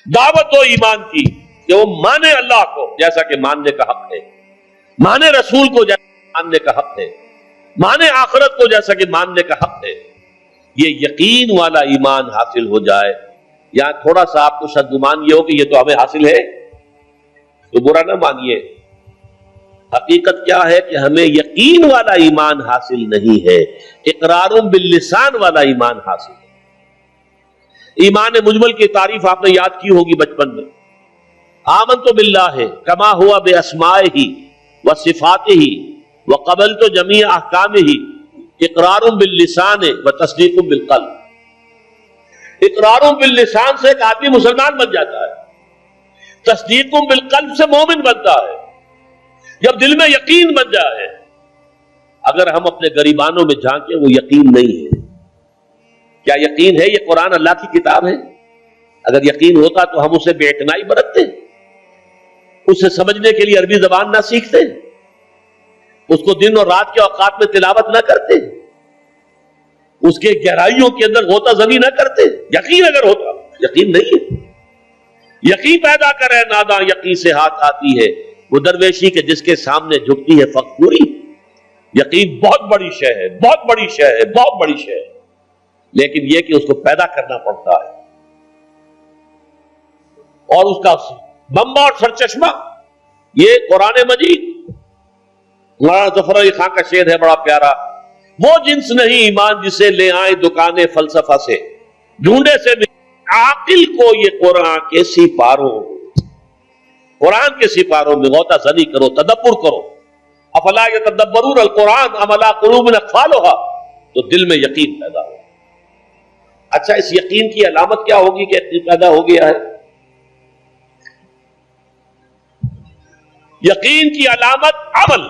دعوت و ایمان کی کہ وہ مانے اللہ کو جیسا کہ ماننے کا حق ہے، مانے رسول کو جیسا ماننے کا حق ہے، مانے آخرت کو جیسا کہ ماننے کا حق ہے. یہ یقین والا ایمان حاصل ہو جائے. یہاں تھوڑا سا آپ کو شد گمان یہ ہو کہ یہ تو ہمیں حاصل ہے، تو برا نہ مانیے. حقیقت کیا ہے کہ ہمیں یقین والا ایمان حاصل نہیں ہے، اقرار باللسان والا ایمان حاصل ہے. ایمان مجمل کی تعریف آپ نے یاد کی ہوگی بچپن میں. آمنت باللہ کما ہوا باسمائہ وصفاتہ وقبلت جمیع احکامہ اقرار باللسان وتصدیق بالقلب. اقرار باللسان سے ایک آدمی مسلمان بن جاتا ہے، تصدیق بالقلب سے مومن بنتا ہے. جب دل میں یقین بن جائے، اگر ہم اپنے گریبانوں میں جھانکیں وہ یقین نہیں ہے. کیا یقین ہے یہ قرآن اللہ کی کتاب ہے؟ اگر یقین ہوتا تو ہم اسے بے اعتنائی برتتے، اسے سمجھنے کے لیے عربی زبان نہ سیکھتے، اس کو دن اور رات کے اوقات میں تلاوت نہ کرتے، اس کے گہرائیوں کے اندر غوطہ زنی نہ کرتے. یقین اگر ہوتا، یقین نہیں ہے. یقین پیدا کرے ناداں یقین سے ہاتھ آتی ہے، وہ درویشی کے جس کے سامنے جھکتی ہے فقوری. یقین بہت بڑی شے ہے، بہت بڑی شے ہے، بہت بڑی شے ہے، لیکن یہ کہ اس کو پیدا کرنا پڑتا ہے. اور اس کا بمبا اور سرچشمہ یہ قرآن مجید. مولانا ظفر علی خان کا شعر ہے بڑا پیارا، وہ جنس نہیں ایمان جسے لے آئیں دکانیں فلسفہ سے، ڈھونڈے سے عاقل کو یہ قرآن کے سپاروں، قرآن کے سپاروں میں غوطہ زنی کرو، تدبر کرو. افلا یتدبرون القرآن ام علی قلوب اقفالھا، تو دل میں یقین پیدا ہو. اچھا، اس یقین کی علامت کیا ہوگی کہ یقین پیدا ہو گیا ہے؟ یقین کی علامت عمل.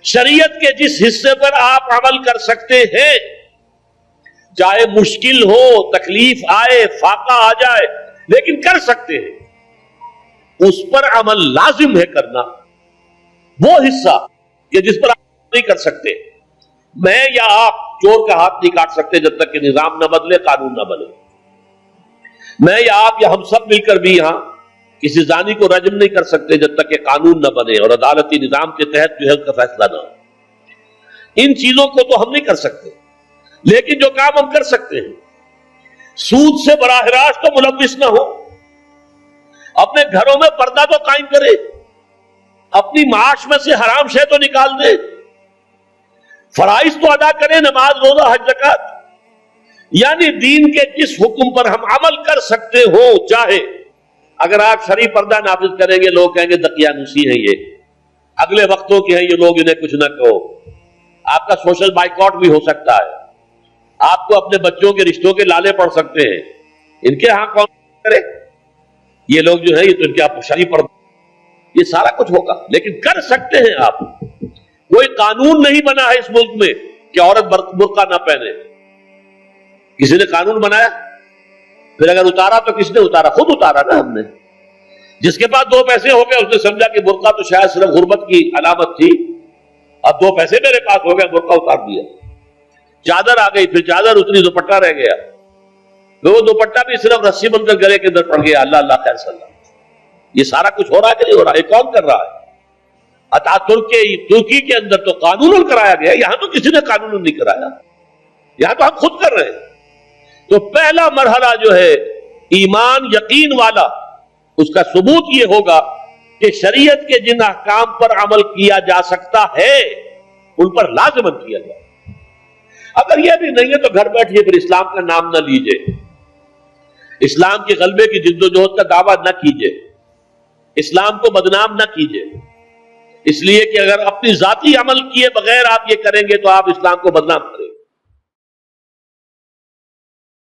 شریعت کے جس حصے پر آپ عمل کر سکتے ہیں، چاہے مشکل ہو، تکلیف آئے، فاقہ آ جائے، لیکن کر سکتے ہیں، اس پر عمل لازم ہے کرنا. وہ حصہ کہ جس پر آپ نہیں کر سکتے، میں یا آپ چور کا ہاتھ نہیں کاٹ سکتے جب تک کہ نظام نہ بدلے، قانون نہ بدلے. میں یا آپ یا ہم سب مل کر بھی یہاں کسی زانی کو رجم نہیں کر سکتے جب تک کہ قانون نہ بنے اور عدالتی نظام کے تحت جو ہے اس کا فیصلہ نہ ہو. ان چیزوں کو تو ہم نہیں کر سکتے، لیکن جو کام ہم کر سکتے ہیں، سود سے براہ راست تو ملوث نہ ہو، اپنے گھروں میں پردہ تو قائم کرے، اپنی معاش میں سے حرام شے تو نکال دے، فرائض تو ادا کرے، نماز، روزہ، حج، زکات. یعنی دین کے جس حکم پر ہم عمل کر سکتے ہو، چاہے اگر آپ شرعی پردہ نافذ کریں گے لوگ کہیں گے دقیانوسی ہیں، یہ اگلے وقتوں کے ہیں، یہ لوگ انہیں کچھ نہ کہو. آپ کا سوشل بائیکاٹ بھی ہو سکتا ہے، آپ کو اپنے بچوں کے رشتوں کے لالے پڑ سکتے ہیں. ان کے ہاں کون کرے؟ یہ لوگ جو ہے یہ تو ان کے آپ شرعی پردہ، یہ سارا کچھ ہوگا، لیکن کر سکتے ہیں آپ. کوئی قانون نہیں بنا ہے اس ملک میں کہ عورت برقع نہ پہنے. کسی نے قانون بنایا؟ پھر اگر اتارا تو کس نے اتارا؟ خود اتارا نا ہم نے. جس کے پاس 2 پیسے ہو گئے اس نے سمجھا کہ برقع تو شاید صرف غربت کی علامت تھی، اب 2 پیسے میرے پاس ہو گئے، برقع اتار دیا. چادر آ گئی، پھر چادر اتنی، دوپٹہ رہ گیا، وہ دوپٹہ بھی صرف رسی بن کر گلے کے اندر پڑ گیا. اللہ اللہ خیر صلی اللہ. یہ سارا کچھ ہو رہا ہے کہ نہیں ہو رہا؟ یہ کون کر رہا ہے؟ ترکی کے اندر تو قانون کرایا گیا، یہاں تو کسی نے قانون نہیں کرایا، یہاں تو ہم خود کر رہے ہیں. تو پہلا مرحلہ جو ہے ایمان یقین والا، اس کا ثبوت یہ ہوگا کہ شریعت کے جن احکام پر عمل کیا جا سکتا ہے ان پر لازماً کیا جائے. اگر یہ بھی نہیں ہے تو گھر بیٹھیے، پھر اسلام کا نام نہ لیجئے، اسلام کے غلبے کی جد و جہد کا دعویٰ نہ کیجئے، اسلام کو بدنام نہ کیجئے. اس لیے کہ اگر اپنی ذاتی عمل کیے بغیر آپ یہ کریں گے تو آپ اسلام کو بدنام کریں گے.